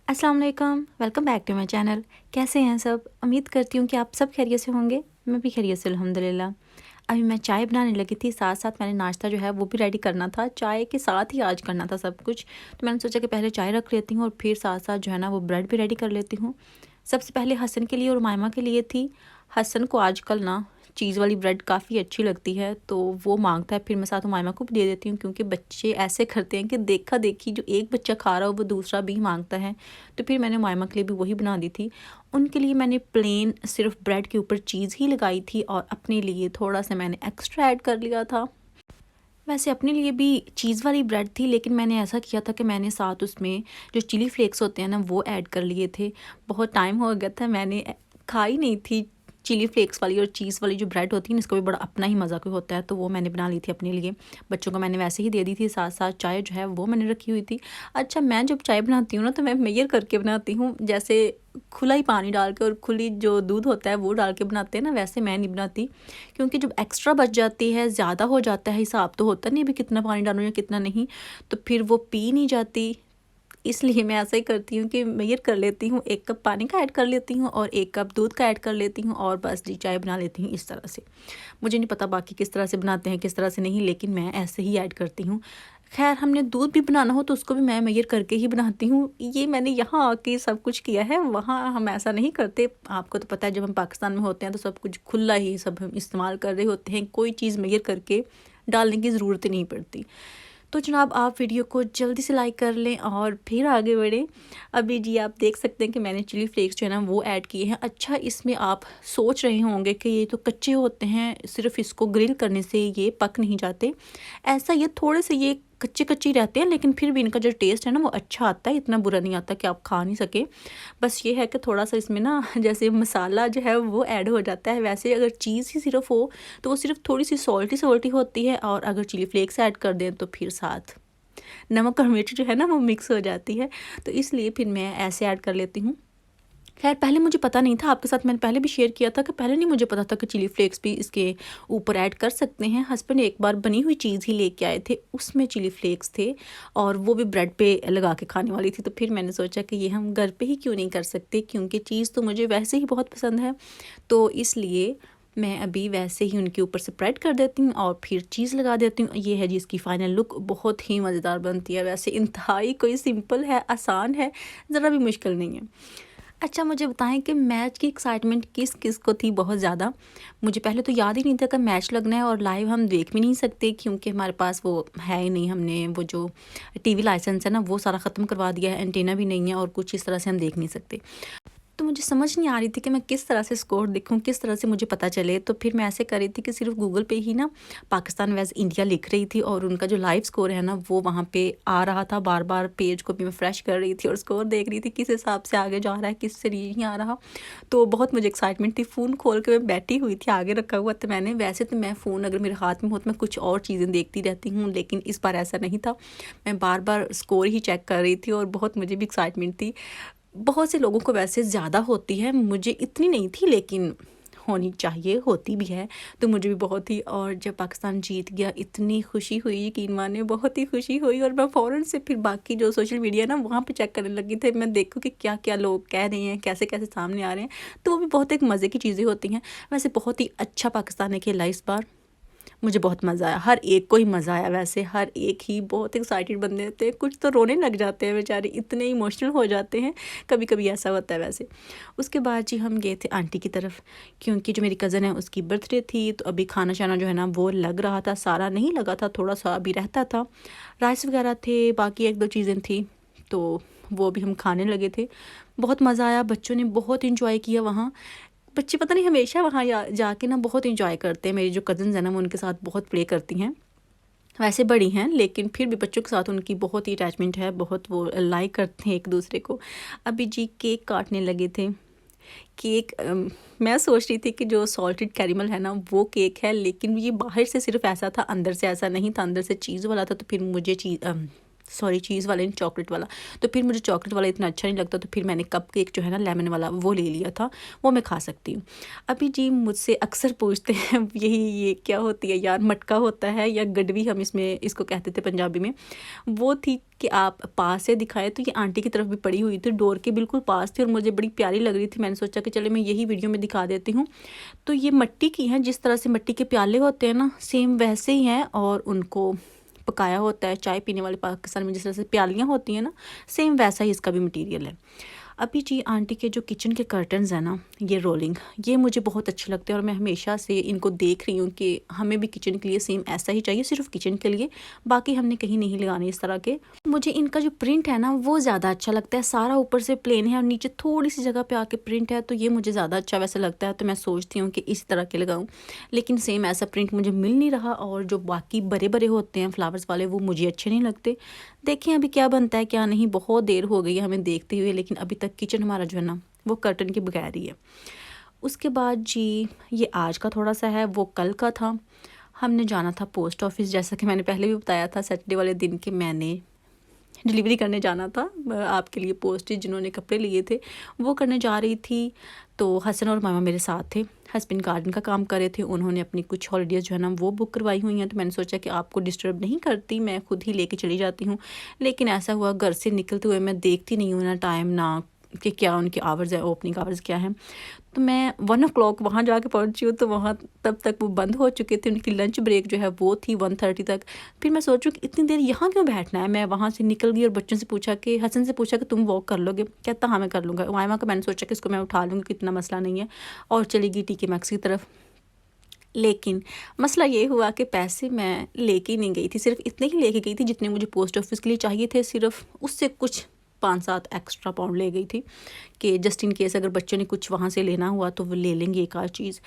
अस्सलाम वालेकुम, welcome back to my channel. कैसे हैं सब? उम्मीद करती हूँ कि आप सब खैरियत से होंगे। मैं भी खैरियत से अल्हम्दुलिल्लाह। अभी मैं चाय बनाने लगी थी, साथ साथ मैंने नाश्ता जो है वो भी रेडी करना था। चाय के साथ ही आज करना था सब कुछ, तो मैंने सोचा कि पहले चाय रख लेती हूँ और फिर साथ साथ जो है ना वो ब्रेड भी रेडी कर लेती हूँ। सबसे पहले हसन के लिए और मायमा के लिए थी। हसन को आजकल ना चीज़ वाली ब्रेड काफ़ी अच्छी लगती है, तो वो मांगता है, फिर मैं साथ मायमा को भी दे देती हूँ, क्योंकि बच्चे ऐसे करते हैं कि देखा देखी जो एक बच्चा खा रहा हो वो दूसरा भी मांगता है। तो फिर मैंने मायमा के लिए भी वही बना दी थी। उनके लिए मैंने प्लेन सिर्फ ब्रेड के ऊपर चीज़ ही लगाई थी और अपने लिए थोड़ा सा मैंने एक्स्ट्रा ऐड कर लिया था। वैसे अपने लिए भी चीज़ वाली ब्रेड थी, लेकिन मैंने ऐसा किया था कि मैंने साथ उसमें जो चिली फ्लेक्स होते हैं ना वो ऐड कर लिए थे। बहुत टाइम हो गया था, मैंने खाई नहीं थी चिली फ्लेक्स वाली और चीज़ वाली जो ब्रेड होती है ना, इसका भी बड़ा अपना ही मज़ा कोई होता है, तो वो मैंने बना ली थी अपने लिए। बच्चों को मैंने वैसे ही दे दी थी, साथ साथ चाय जो है वो मैंने रखी हुई थी। अच्छा, मैं जब चाय बनाती हूँ ना तो मैं मेजर करके बनाती हूँ, जैसे खुला ही पानी डाल के और खुली जो दूध होता है वो डाल के बनाते हैं ना, वैसे मैं नहीं बनाती। क्योंकि जब एक्स्ट्रा बच जाती है, ज़्यादा हो जाता है, हिसाब तो होता नहीं अभी कितना पानी डालूँ या कितना नहीं, तो फिर वो पी नहीं जाती। इसलिए मैं ऐसा ही करती हूँ कि मेजर कर लेती हूँ, 1 कप पानी का ऐड कर लेती हूँ और 1 कप दूध का ऐड कर लेती हूँ और बस जी चाय बना लेती हूँ इस तरह से। मुझे नहीं पता बाकी किस तरह से बनाते हैं, किस तरह से नहीं, लेकिन मैं ऐसे ही ऐड करती हूँ। खैर, हमने दूध भी बनाना हो तो उसको भी मैं मेजर करके ही बनाती हूँ। ये मैंने यहाँ आके सब कुछ किया है, वहाँ हम ऐसा नहीं करते। आपको तो पता है, जब हम पाकिस्तान में होते हैं तो सब कुछ खुला ही सब हम इस्तेमाल कर रहे होते हैं, कोई चीज़ मेजर करके डालने की ज़रूरत ही नहीं पड़ती। तो जनाब, आप वीडियो को जल्दी से लाइक कर लें और फिर आगे बढ़ें। अभी जी आप देख सकते हैं कि मैंने चिली फ्लेक्स जो है ना वो ऐड किए हैं। अच्छा, इसमें आप सोच रहे होंगे कि ये तो कच्चे होते हैं, सिर्फ इसको ग्रिल करने से ये पक नहीं जाते। ऐसा ये थोड़े से ये कच्चे कच्चे रहते हैं, लेकिन फिर भी इनका जो टेस्ट है ना वो अच्छा आता है, इतना बुरा नहीं आता कि आप खा नहीं सके। बस ये है कि थोड़ा सा इसमें ना जैसे मसाला जो है वो ऐड हो जाता है। वैसे अगर चीज़ ही सिर्फ हो तो वो सिर्फ थोड़ी सी सॉल्टी सॉल्टी होती है, और अगर चिली फ्लेक्स ऐड कर दें तो फिर साथ नमक और मिर्च जो है ना वो मिक्स हो जाती है। तो इसलिए फिर मैं ऐसे ऐड कर लेती हूँ। खैर, पहले मुझे पता नहीं था, आपके साथ मैंने पहले भी शेयर किया था कि पहले नहीं मुझे पता था कि चिली फ्लेक्स भी इसके ऊपर ऐड कर सकते हैं। हस्बैंड एक बार बनी हुई चीज़ ही लेके आए थे, उसमें चिली फ्लेक्स थे और वो भी ब्रेड पे लगा के खाने वाली थी। तो फिर मैंने सोचा कि ये हम घर पे ही क्यों नहीं कर सकते, क्योंकि चीज़ तो मुझे वैसे ही बहुत पसंद है। तो इसलिए मैं अभी वैसे ही उनके ऊपर स्प्रेड कर देती हूँ और फिर चीज़ लगा देती हूँ। ये है जी इसकी फ़ाइनल लुक, बहुत ही मज़ेदार बनती है। वैसे इंतहाई कोई सिंपल है, आसान है, ज़रा भी मुश्किल नहीं है। अच्छा, मुझे बताएं कि मैच की एक्साइटमेंट किस किस को थी बहुत ज़्यादा। मुझे पहले तो याद ही नहीं था कि मैच लगना है और लाइव हम देख भी नहीं सकते, क्योंकि हमारे पास वो है ही नहीं। हमने वो जो टीवी लाइसेंस है ना वो सारा ख़त्म करवा दिया है, एंटीना भी नहीं है और कुछ इस तरह से हम देख नहीं सकते। तो मुझे समझ नहीं आ रही थी कि मैं किस तरह से स्कोर देखूं, किस तरह से मुझे पता चले। तो फिर मैं ऐसे कर रही थी कि सिर्फ गूगल पे ही ना पाकिस्तान वैज इंडिया लिख रही थी और उनका जो लाइव स्कोर है ना वो वहाँ पे आ रहा था। बार बार पेज को भी मैं फ्रेश कर रही थी और स्कोर देख रही थी किस हिसाब से आगे जा रहा है, किस से नहीं आ रहा। तो बहुत मुझे एक्साइटमेंट थी। फ़ोन खोल के मैं बैठी हुई थी, आगे रखा हुआ था मैंने। वैसे तो मैं फ़ोन अगर मेरे हाथ में हो तो मैं कुछ और चीज़ें देखती रहती हूँ, लेकिन इस बार ऐसा नहीं था। मैं बार बार स्कोर ही चेक कर रही थी और बहुत मुझे भी एक्साइटमेंट थी। बहुत से लोगों को वैसे ज़्यादा होती है, मुझे इतनी नहीं थी, लेकिन होनी चाहिए, होती भी है। तो मुझे भी बहुत थी, और जब पाकिस्तान जीत गया इतनी खुशी हुई, यकीन माने बहुत ही खुशी हुई। और मैं फ़ौरन से फिर बाकी जो सोशल मीडिया ना वहाँ पे चेक करने लगी थी, मैं देखूँ कि क्या क्या लोग कह रहे हैं, कैसे कैसे सामने आ रहे हैं। तो वो भी बहुत एक मज़े की चीज़ें होती हैं। वैसे बहुत ही अच्छा पाकिस्तान ने खेला इस बार, मुझे बहुत मज़ा आया, हर एक को ही मज़ा आया। वैसे हर एक ही बहुत एक्साइटेड बंदे थे, कुछ तो रोने लग जाते हैं बेचारे, इतने इमोशनल हो जाते हैं, कभी कभी ऐसा होता है वैसे। उसके बाद जी हम गए थे आंटी की तरफ, क्योंकि जो मेरी कज़न है उसकी बर्थडे थी। तो अभी खाना शाना जो है ना वो लग रहा था, सारा नहीं लगा था, थोड़ा सा अभी रहता था। राइस वगैरह थे, बाकी 1-2 चीज़ें थी, तो वो भी हम खाने लगे थे। बहुत मज़ा आया, बच्चों ने बहुत इंजॉय किया वहाँ। बच्चे पता नहीं हमेशा वहाँ जाके ना बहुत इंजॉय करते हैं। मेरी जो कज़न्स हैं ना वो उनके साथ बहुत प्ले करती हैं। वैसे बड़ी हैं, लेकिन फिर भी बच्चों के साथ उनकी बहुत ही अटैचमेंट है, बहुत वो लाइक करते हैं एक दूसरे को। अभी जी केक काटने लगे थे। केक मैं सोच रही थी कि जो सॉल्टेड कैरेमल है ना वो केक है, लेकिन ये बाहर से सिर्फ ऐसा था, अंदर से ऐसा नहीं था, अंदर से चीज़ वाला था। तो फिर मुझे सॉरी चीज़ वाला नहीं, चॉकलेट वाला। तो फिर मुझे चॉकलेट वाला इतना अच्छा नहीं लगता, तो फिर मैंने कप केक जो है ना लेमन वाला वो ले लिया था, वो मैं खा सकती हूँ। अभी जी मुझसे अक्सर पूछते हैं यही ये क्या होती है यार, मटका होता है या गडवी हम इसमें इसको कहते थे पंजाबी में। वो थी कि आप पास से दिखाएं, तो ये आंटी की तरफ भी पड़ी हुई थी, डोर के बिल्कुल पास थी और मुझे बड़ी प्यारी लग रही थी। मैंने सोचा कि चले मैं यही वीडियो में दिखा देती हूँ। तो ये मिट्टी की हैं, जिस तरह से मिट्टी के प्याले होते हैं ना, सेम वैसे ही हैं, और उनको पकाया होता है। चाय पीने वाले पाकिस्तान में जिस तरह से प्यालियाँ होती हैं ना, सेम वैसा ही इसका भी मटेरियल है। अभी जी आंटी के जो किचन के कर्टन्स हैं ना, ये रोलिंग, ये मुझे बहुत अच्छे लगते हैं और मैं हमेशा से इनको देख रही हूँ कि हमें भी किचन के लिए सेम ऐसा ही चाहिए, सिर्फ किचन के लिए, बाकी हमने कहीं नहीं लगाने इस तरह के। मुझे इनका जो प्रिंट है ना वो ज़्यादा अच्छा लगता है। सारा ऊपर से प्लेन है और नीचे थोड़ी सी जगह पे आके प्रिंट है, तो ये मुझे ज़्यादा अच्छा वैसे लगता है। तो मैं सोचती हूँ कि इस तरह के लगाऊँ, लेकिन सेम ऐसा प्रिंट मुझे मिल नहीं रहा। और जो बाकी बड़े बड़े होते हैं फ्लावर्स वाले, वो मुझे अच्छे नहीं लगते। देखें अभी क्या बनता है क्या नहीं। बहुत देर हो गई है हमें देखते हुए, लेकिन अभी तक किचन हमारा जो है ना वो कर्टन के बगैर ही है। उसके बाद जी ये आज का थोड़ा सा है, वो कल का था। हमने जाना था पोस्ट ऑफिस, जैसा कि मैंने पहले भी बताया था सैटरडे वाले दिन कि मैंने डिलीवरी करने जाना था आपके लिए। पोस्टेज जिन्होंने कपड़े लिए थे वो करने जा रही थी। तो हसन और मामा मेरे साथ थे। हस्बैंड गार्डन का काम कर रहे थे, उन्होंने अपनी कुछ हॉलीडेज़ जो है ना वो बुक करवाई हुई हैं। तो मैंने सोचा कि आपको डिस्टर्ब नहीं करती, मैं खुद ही लेके चली जाती हूँ। लेकिन ऐसा हुआ, घर से निकलते हुए मैं देखती नहीं हूँ ना टाइम, ना कि क्या उनके आवर्स है, ओपनिंग आवर्स क्या हैं। तो मैं 1 o'clock वहाँ जाके पहुँची हूँ, तो वहाँ तब तक वो बंद हो चुके थे। उनकी लंच ब्रेक जो है वो थी 1:30 तक। फिर मैं सोचूँ कि इतनी देर यहाँ क्यों बैठना है। मैं वहाँ से निकल गई और बच्चों से पूछा कि हसन से पूछा कि तुम वॉक कर लोगे? कहता हाँ मैं कर लूँगा। वाइमा का मैंने सोचा कि इसको मैं उठा लूँगी, कितना मसला नहीं है, और चली गई टीके मैक्स की तरफ। लेकिन मसला ये हुआ कि पैसे मैं लेके नहीं गई थी, सिर्फ इतने ही लेके गई थी जितने मुझे पोस्ट ऑफिस के लिए चाहिए थे। सिर्फ उससे कुछ 5-7 एक्स्ट्रा पाउंड ले गई थी कि जस्ट इन केस अगर बच्चों ने कुछ वहाँ से लेना हुआ तो वो ले लेंगे एक आध चीज़।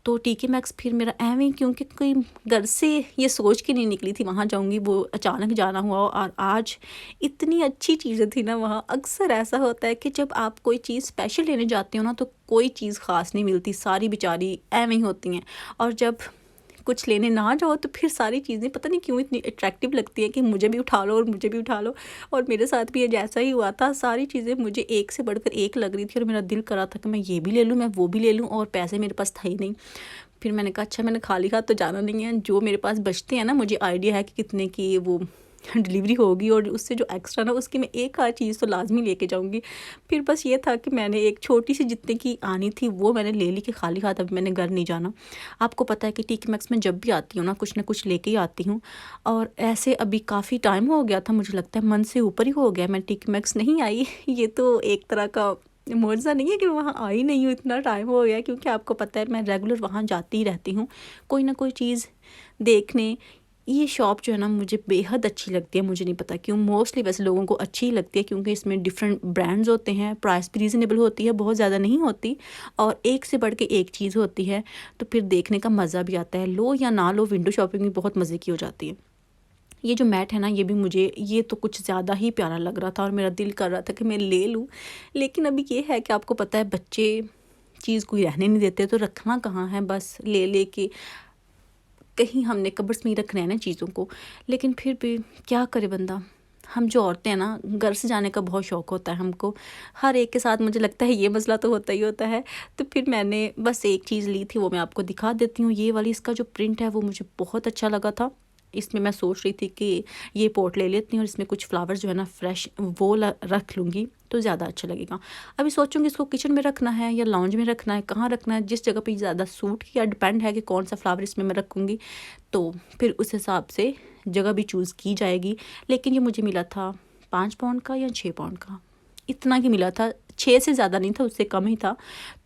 तो टीके मैक्स फिर मेरा एवं, क्योंकि कोई घर से ये सोच के नहीं निकली थी वहाँ जाऊँगी, वो अचानक जाना हुआ। और आज इतनी अच्छी चीज़ें थी ना वहाँ। अक्सर ऐसा होता है कि जब आप कोई चीज़ स्पेशल लेने जाते हो ना, तो कोई चीज़ ख़ास नहीं मिलती, सारी बेचारी एवं ही होती हैं। और जब कुछ लेने ना जाओ तो फिर सारी चीज़ें पता नहीं क्यों इतनी अट्रैक्टिव लगती हैं कि मुझे भी उठा लो और मुझे भी उठा लो। और मेरे साथ भी ये जैसा ही हुआ था, सारी चीज़ें मुझे एक से बढ़कर एक लग रही थी और मेरा दिल कर रहा था कि मैं ये भी ले लूँ, मैं वो भी ले लूँ, और पैसे मेरे पास था ही नहीं। फिर मैंने कहा अच्छा मैंने खाली हाथ तो जाना नहीं है, जो मेरे पास बचते हैं ना, मुझे आइडिया है कि कितने की वो डिलीवरी होगी, और उससे जो एक्स्ट्रा ना उसकी मैं एक आध चीज़ तो लाजमी लेके जाऊंगी। फिर बस ये था कि मैंने एक छोटी सी जितने की आनी थी वो मैंने ले ली कि खाली हाथ अब मैंने घर नहीं जाना। आपको पता है कि टीके मैक्स में जब भी आती हूँ ना कुछ लेके ही आती हूँ। और ऐसे अभी काफ़ी टाइम हो गया था, मुझे लगता है मंथ से ऊपर ही हो गया मैं टीके मैक्स नहीं आई। ये तो एक तरह का मुआवजा नहीं है कि वहाँ आई नहीं हूँ, इतना टाइम हो गया, क्योंकि आपको पता है मैं रेगुलर वहाँ जाती ही रहती हूँ कोई ना कोई चीज़ देखने। ये शॉप जो है ना मुझे बेहद अच्छी लगती है, मुझे नहीं पता क्यों। मोस्टली वैसे लोगों को अच्छी ही लगती है, क्योंकि इसमें डिफरेंट ब्रांड्स होते हैं, प्राइस भी रीज़नेबल होती है, बहुत ज़्यादा नहीं होती, और एक से बढ़ के एक चीज़ होती है। तो फिर देखने का मज़ा भी आता है। लो या ना लो, विंडो शॉपिंग भी बहुत मज़े की हो जाती है। ये जो मैट है ना, ये भी मुझे ये तो कुछ ज़्यादा ही प्यारा लग रहा था और मेरा दिल कर रहा था कि मैं ले लूँ। लेकिन अभी ये है कि आपको पता है बच्चे चीज़ कोई रहने नहीं देते, तो रखना कहाँ है, बस ले के कहीं हमने कबर्स में ही रखना है ना चीज़ों को। लेकिन फिर भी क्या करे बंदा, हम जो औरतें हैं ना, घर से जाने का बहुत शौक़ होता है हमको। हर एक के साथ मुझे लगता है ये मसला तो होता ही होता है। तो फिर मैंने बस एक चीज़ ली थी, वो मैं आपको दिखा देती हूँ। ये वाली, इसका जो प्रिंट है वो मुझे बहुत अच्छा लगा था। इसमें मैं सोच रही थी कि ये पॉट ले लेती हूँ और इसमें कुछ फ्लावर्स जो है ना फ्रेश वो रख लूँगी तो ज़्यादा अच्छा लगेगा। अभी सोचूंगी इसको किचन में रखना है या लॉन्ज में रखना है, कहाँ रखना है, जिस जगह पे ज़्यादा सूट किया डिपेंड है कि कौन सा फ्लावर इसमें मैं रखूँगी। तो फिर उस हिसाब से जगह भी चूज़ की जाएगी। लेकिन ये मुझे मिला था 5 पाउंड का या 6 पाउंड का, इतना ही मिला था, 6 से ज़्यादा नहीं था, उससे कम ही था।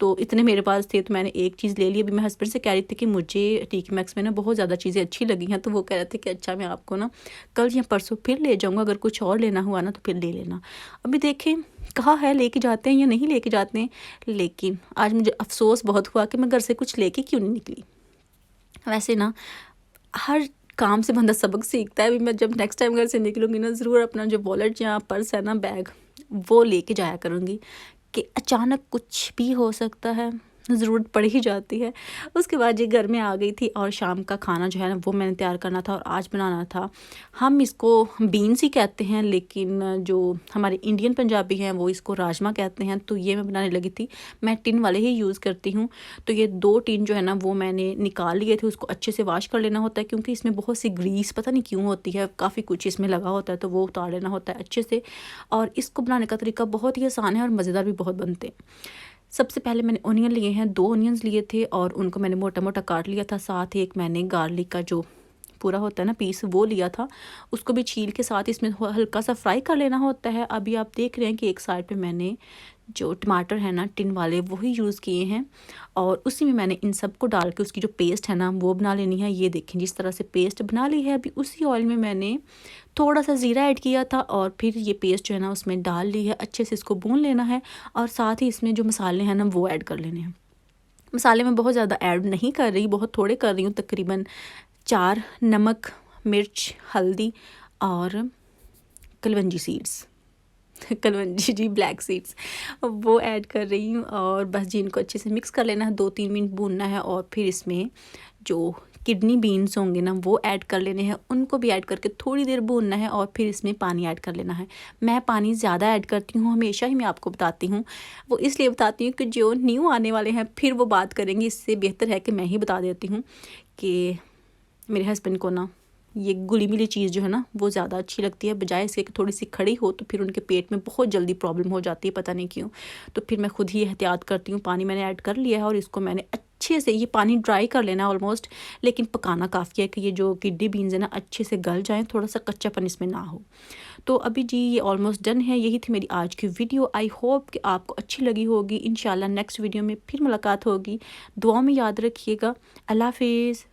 तो इतने मेरे पास थे तो मैंने एक चीज़ ले ली। अभी मैं हस्बैंड से कह रही थी कि मुझे टीके मैक्स में ना बहुत ज़्यादा चीज़ें अच्छी लगी हैं, तो वो कह रहे थे कि अच्छा मैं आपको ना कल या परसों फिर ले जाऊँगा, अगर कुछ और लेना हुआ ना तो फिर ले लेना। अभी देखें कहा है लेके जाते हैं या नहीं लेके जाते हैं। लेकिन आज मुझे अफसोस बहुत हुआ कि मैं घर से कुछ लेके क्यों नहीं निकली। वैसे ना हर काम से बंदा सबक सीखता है। अभी मैं जब नेक्स्ट टाइम घर से निकलूँगी ना, ज़रूर अपना जो वॉलेट या पर्स है ना, बैग, वो लेके जाया करूँगी कि अचानक कुछ भी हो सकता है। ज़रूरत पड़ ही जाती है। उसके बाद ये घर में आ गई थी और शाम का खाना जो है ना वो मैंने तैयार करना था और आज बनाना था। हम इसको बीन्स ही कहते हैं, लेकिन जो हमारे इंडियन पंजाबी हैं वो इसको राजमा कहते हैं। तो ये मैं बनाने लगी थी। मैं टिन वाले ही यूज़ करती हूँ। तो ये 2 टिन जो है ना वो मैंने निकाल लिए थे। उसको अच्छे से वॉश कर लेना होता है, क्योंकि इसमें बहुत सी ग्रीस पता नहीं क्यों होती है, काफ़ी कुछ इसमें लगा होता है, तो वो उतार लेना होता है अच्छे से। और इसको बनाने का तरीका बहुत ही आसान है और मज़ेदार भी बहुत बनते हैं। सबसे पहले मैंने ओनियन लिए हैं, 2 ओनियंस लिए थे और उनको मैंने मोटा मोटा काट लिया था। साथ ही एक मैंने गार्लिक का जो पूरा होता है ना पीस, वो लिया था। उसको भी छील के साथ इसमें हल्का सा फ्राई कर लेना होता है। अभी आप देख रहे हैं कि एक साइड पे मैंने जो टमाटर है ना टिन वाले वही यूज़ किए हैं और उसी में मैंने इन सब को डाल के उसकी जो पेस्ट है ना वो बना लेनी है। ये देखें जिस तरह से पेस्ट बना ली है। अभी उसी ऑयल में मैंने थोड़ा सा ज़ीरा ऐड किया था और फिर ये पेस्ट जो है ना उसमें डाल ली है। अच्छे से इसको भून लेना है और साथ ही इसमें जो मसाले हैं ना वो ऐड कर लेने हैं। मसाले मैं बहुत ज़्यादा ऐड नहीं कर रही, बहुत थोड़े कर रही हूँ, तकरीबन 4 नमक, मिर्च, हल्दी और कलवंजी सीड्स कलवंजी जी ब्लैक सीड्स वो ऐड कर रही हूँ। और बस जी इनको अच्छे से मिक्स कर लेना है, 2-3 मिनट भूनना है और फिर इसमें जो किडनी बीन्स होंगे ना वो ऐड कर लेने हैं। उनको भी ऐड करके थोड़ी देर भूनना है और फिर इसमें पानी ऐड कर लेना है। मैं पानी ज़्यादा ऐड करती हूँ, हमेशा ही मैं आपको बताती हूँ। वो इसलिए बताती हूँ कि जो न्यू आने वाले हैं फिर वो बात करेंगे, इससे बेहतर है कि मैं ही बता देती हूँ कि मेरे हस्बैंड को ना ये घुली मिली चीज़ जो है ना वो ज़्यादा अच्छी लगती है, बजाय इसके कि थोड़ी सी खड़ी हो तो फिर उनके पेट में बहुत जल्दी प्रॉब्लम हो जाती है, पता नहीं क्यों। तो फिर मैं खुद ही एहतियात करती हूँ। पानी मैंने ऐड कर लिया है और इसको मैंने अच्छे से, ये पानी ड्राई कर लेना है ऑलमोस्ट, लेकिन पकाना काफ़ी है कि ये जो किडनी बीन्स है ना अच्छे से गल जाएँ, थोड़ा सा कच्चापन इसमें ना हो। तो अभी जी ये ऑलमोस्ट डन है। यही थी मेरी आज की वीडियो। आई होप कि आपको अच्छी लगी होगी। इंशाल्लाह नेक्स्ट वीडियो में फिर मुलाकात होगी। दुआ में याद रखिएगा। अल्लाह हाफिज़।